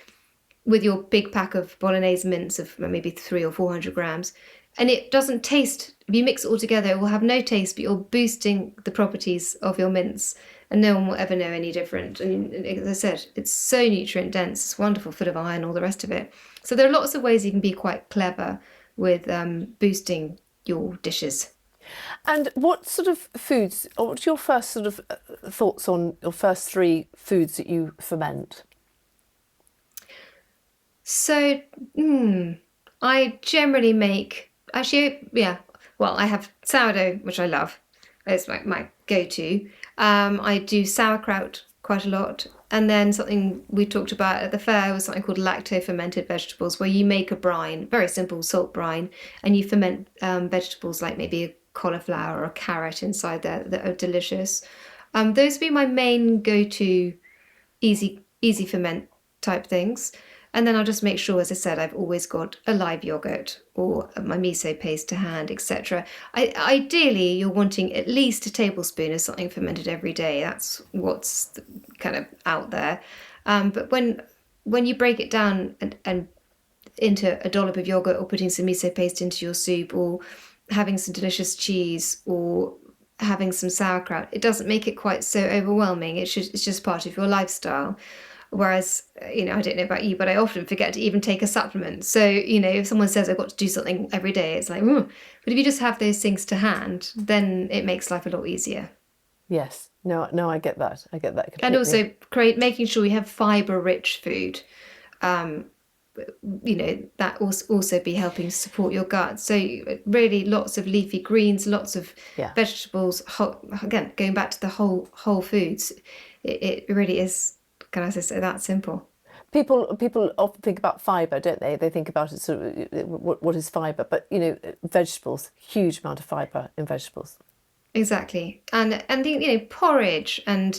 with your big pack of bolognese mince of maybe 300 or 400 grams. And it doesn't taste, if you mix it all together, it will have no taste, but you're boosting the properties of your mince and no one will ever know any different. And as I said, it's so nutrient dense, it's wonderful, full of iron, all the rest of it. So there are lots of ways you can be quite clever with boosting your dishes. And what sort of foods, or what's your first sort of thoughts on your first three foods that you ferment? So, I generally make, actually, yeah, well, I have sourdough, which I love. It's my go-to. I do sauerkraut quite a lot. And then something we talked about at the fair was something called lacto-fermented vegetables, where you make a brine, very simple salt brine, and you ferment vegetables like maybe a cauliflower or a carrot inside there that are delicious. Those would be my main go-to easy ferment type things. And then I'll just make sure, as I said, I've always got a live yogurt or my miso paste to hand, etc. Ideally, you're wanting at least a tablespoon of something fermented every day. That's what's kind of out there. But when you break it down and into a dollop of yogurt, or putting some miso paste into your soup, or having some delicious cheese, or having some sauerkraut, it doesn't make it quite so overwhelming. It's just part of your lifestyle. Whereas, I don't know about you, but I often forget to even take a supplement. So, if someone says I've got to do something every day, it's like, ooh. But if you just have those things to hand, then it makes life a lot easier. Yes. No, no, I get that. I get that And completely. also making sure you have fibre-rich food. Um, that also be helping to support your gut. So really, lots of leafy greens, lots of Yeah. vegetables. Again, going back to the whole foods, it really is. Can I say that simple? People often think about fibre, don't they? They think about it sort of what is fibre, but vegetables, huge amount of fibre in vegetables. Exactly, and porridge, and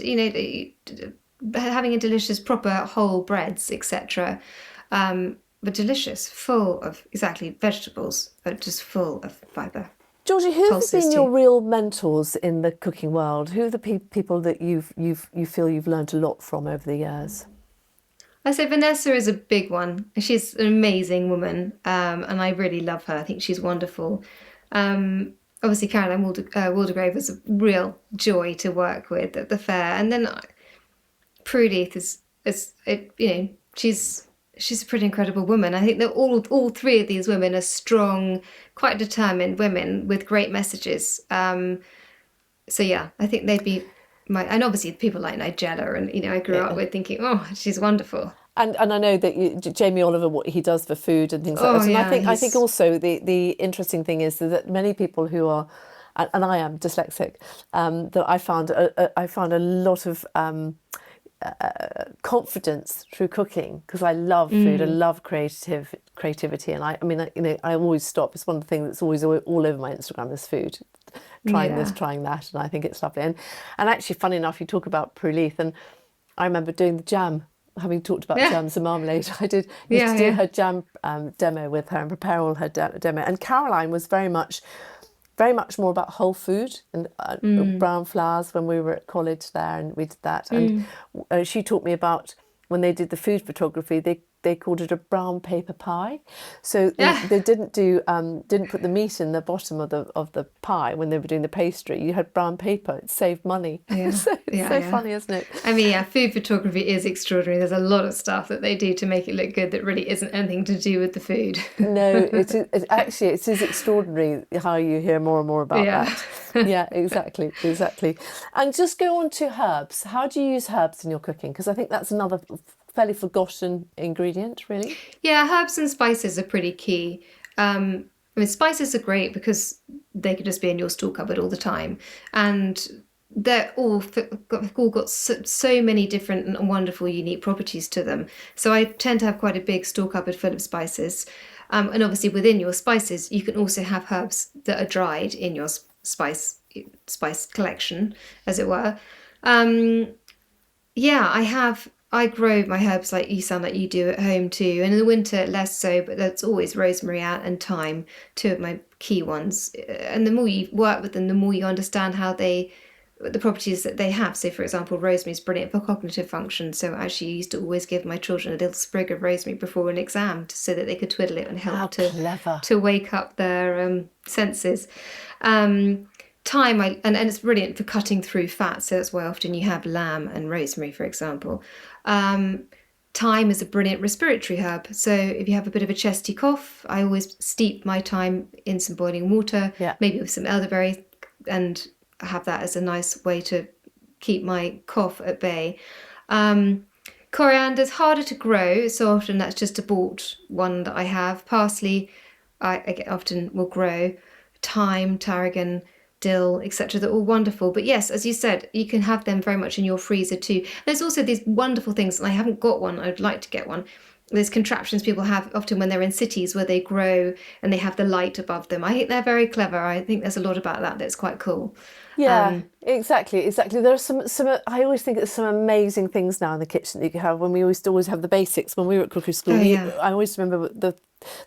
having a delicious proper whole breads, etc. But delicious, full of exactly vegetables, but just full of fibre. Georgie, who have Pulses been too. your real mentors in the cooking world? Who are the people that you feel you've learned a lot from over the years? I say Vanessa is a big one. She's an amazing woman, and I really love her. I think she's wonderful. Obviously, Caroline Waldegrave was a real joy to work with at the fair, and then Prue Leith she's a pretty incredible woman. I think that all three of these women are strong, quite determined women with great messages. So yeah, I think they'd be and obviously people like Nigella, and I grew up Yeah. with thinking, oh, she's wonderful. And I know that Jamie Oliver, what he does for food and things like Oh that. And yeah, I think he's also the interesting thing is that many people who are, and I am dyslexic, that I found a lot of confidence through cooking because I love food. I mm, love creativity, and I mean, I always stop. It's one of the things that's always all over my Instagram is food, trying this, yeah, trying that, and I think it's lovely. And actually, funny enough, you talk about Prue Leith, and I remember doing the jam. Having talked about yeah, jams and marmalade, I did used yeah, to do yeah. her jam demo with her and prepare all her demo. And Caroline was very much more about whole food and Mm, brown flours when we were at college there, and we did that. And mm. she taught me about when they did the food photography, they called it a brown paper pie. So Yeah, they didn't put the meat in the bottom of the pie when they were doing the pastry. You had brown paper. It saved money. yeah, So it's yeah, so yeah. funny, isn't it? I mean, yeah, food photography is extraordinary. There's a lot of stuff that they do to make it look good that really isn't anything to do with the food. No, actually it is extraordinary how you hear more and more about Yeah. that. Yeah, exactly, exactly. And just go on to herbs. How do you use herbs in your cooking? Because I think that's another fairly forgotten ingredient, really. Yeah, herbs and spices are pretty key. I mean, spices are great because they could just be in your store cupboard all the time, and they're all got so many different and wonderful, unique properties to them. So I tend to have quite a big store cupboard full of spices, and obviously within your spices, you can also have herbs that are dried in your spice collection, as it were. Um, Yeah, I grow my herbs like you sound like you do at home too. And in the winter, less so, but that's always rosemary and thyme, two of my key ones. And the more you work with them, the more you understand the properties that they have. So, for example, rosemary is brilliant for cognitive function. So, I actually used to always give my children a little sprig of rosemary before an exam, so that they could twiddle it and help How clever. to wake up their senses. Um, Thyme, and it's brilliant for cutting through fat. So that's why often you have lamb and rosemary, for example. Um, Thyme is a brilliant respiratory herb. So if you have a bit of a chesty cough, I always steep my thyme in some boiling water, Yeah. maybe with some elderberry, and have that as a nice way to keep my cough at bay. Um, Coriander's harder to grow, so often that's just a bought one that I have. Parsley, I often will grow. Thyme, tarragon, dill, etc. They're all wonderful. But yes, as you said, you can have them very much in your freezer too. There's also these wonderful things, and I haven't got one. I'd like to get one. There's contraptions people have often when they're in cities where they grow and they have the light above them. I think they're very clever. I think there's a lot about that that's quite cool. Yeah, Um, exactly. There are some. I always think there's some amazing things now in the kitchen that you can have. When we used to always have the basics when we were at cookery school. oh yeah, I always remember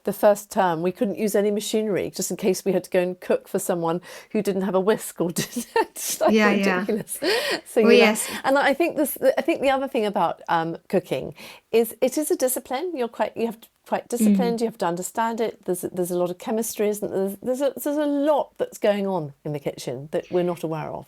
the first term we couldn't use any machinery just in case we had to go and cook for someone who didn't have a whisk or didn't. It's like yeah, yeah. ridiculous. So Well, yes, and I think this. I think the other thing about cooking is it is a discipline. You have to quite disciplined. You have to understand it. There's a lot of chemistry, isn't there? There's a lot that's going on in the kitchen that we're not aware of.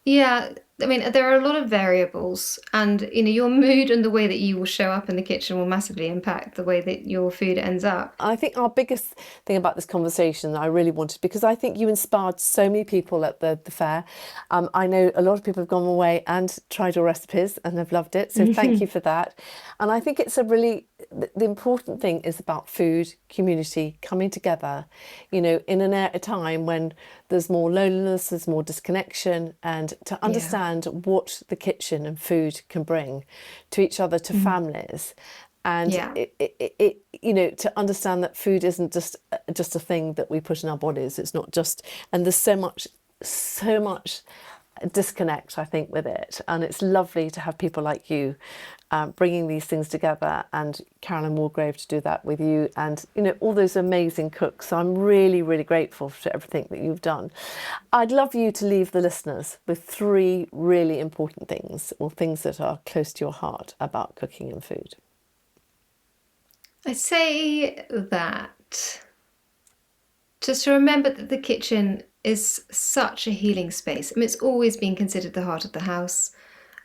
yeah. I mean, there are a lot of variables, and your mood and the way that you will show up in the kitchen will massively impact the way that your food ends up. I think our biggest thing about this conversation that I really wanted, because I think you inspired so many people at the fair. I know a lot of people have gone away and tried your recipes and have loved it. So thank you for that. And I think it's a really, the important thing is about food, community, coming together, in a time when there's more loneliness, there's more disconnection, and to Yeah. understand what the kitchen and food can bring to each other, to families. And Yeah. to understand that food isn't just a thing that we put in our bodies. It's not just, and there's so much disconnect, I think, with it. And it's lovely to have people like you bringing these things together, and Carolyn Wargrave to do that with you, and all those amazing cooks. So I'm really, really grateful for everything that you've done. I'd love you to leave the listeners with 3 really important things, or things that are close to your heart about cooking and food. I say that just to remember that the kitchen is such a healing space. I mean, it's always been considered the heart of the house,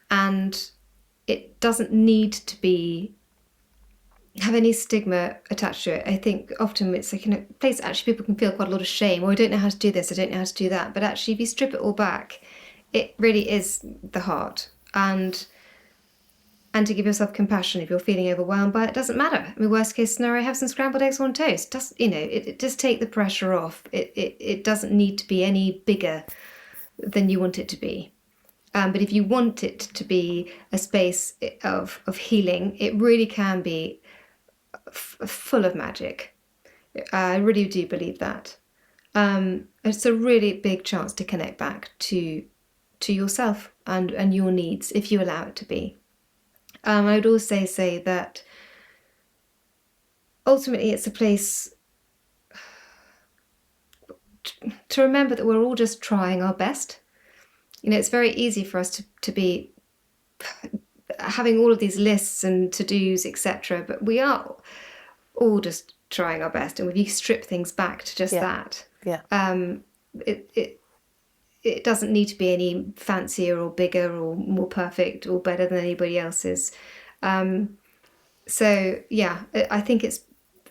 and it doesn't need to be have any stigma attached to it. I think often it's like a place that actually people can feel quite a lot of shame, or I don't know how to do this, I don't know how to do that. But actually, if you strip it all back, it really is the heart. And to give yourself compassion if you're feeling overwhelmed by it, doesn't matter. I mean, worst case scenario, have some scrambled eggs on toast. It just take the pressure off. It doesn't need to be any bigger than you want it to be. But if you want it to be a space of healing, it really can be full of magic. I really do believe that. It's a really big chance to connect back to yourself and your needs if you allow it to be. I would also say that ultimately it's a place to remember that we're all just trying our best. It's very easy for us to be having all of these lists and to-dos, etc. But we are all just trying our best. And if you strip things back to just Yeah, that, yeah. it, it, it doesn't need to be any fancier or bigger or more perfect or better than anybody else's. So yeah, I think it's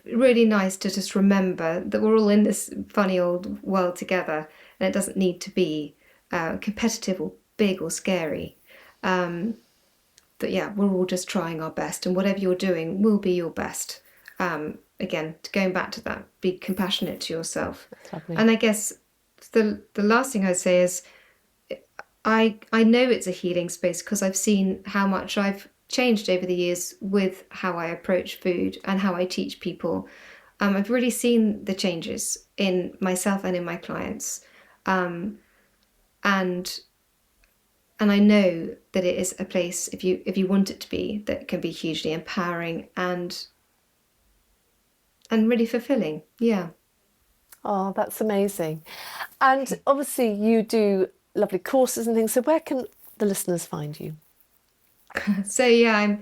really nice to just remember that we're all in this funny old world together, and it doesn't need to be competitive or big or scary. But yeah, we're all just trying our best, and whatever you're doing will be your best. Again, going back to that, be compassionate to yourself. That's lovely. And I guess the last thing I'd say is I know it's a healing space because I've seen how much I've changed over the years with how I approach food and how I teach people. I've really seen the changes in myself and in my clients, and and I know that it is a place, if you want it to be, that can be hugely empowering and really fulfilling. Yeah. Oh, that's amazing. And obviously you do lovely courses and things. So where can the listeners find you? So yeah,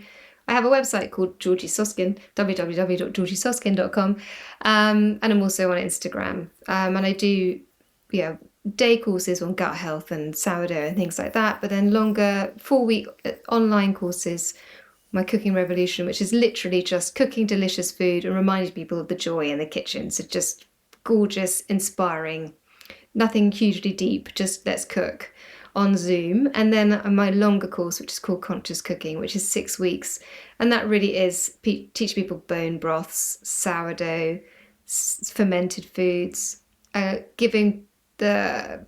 I have a website called Georgie Soskin, www.georgiesoskin.com, and I'm also on Instagram. And I do, day courses on gut health and sourdough and things like that. But then longer 4-week online courses, my cooking revolution, which is literally just cooking delicious food and reminding people of the joy in the kitchen. So just gorgeous, inspiring, nothing hugely deep, just let's cook on Zoom. And then my longer course, which is called Conscious Cooking, which is 6 weeks. And that really is teach people bone broths, sourdough, fermented foods, giving the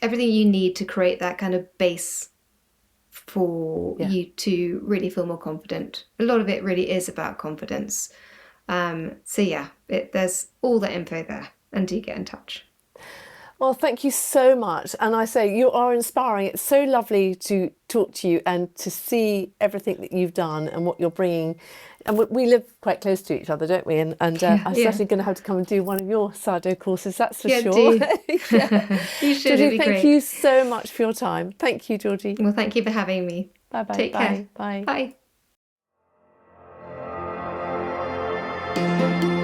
everything you need to create that kind of base for Yeah. you to really feel more confident. A lot of it really is about confidence. So yeah, there's all the info there, and do get in touch. Well, thank you so much. And I say you are inspiring. It's so lovely to talk to you and to see everything that you've done and what you're bringing. And we live quite close to each other, don't we? And Yeah, I'm yeah, certainly going to have to come and do one of your sourdough courses, that's for yeah. sure. Do Yeah. you should? It'd Georgie, be thank great. you so much for your time. Thank you, Georgie. Well, thank you for having me. Bye bye. Take care. Bye. Bye. Bye.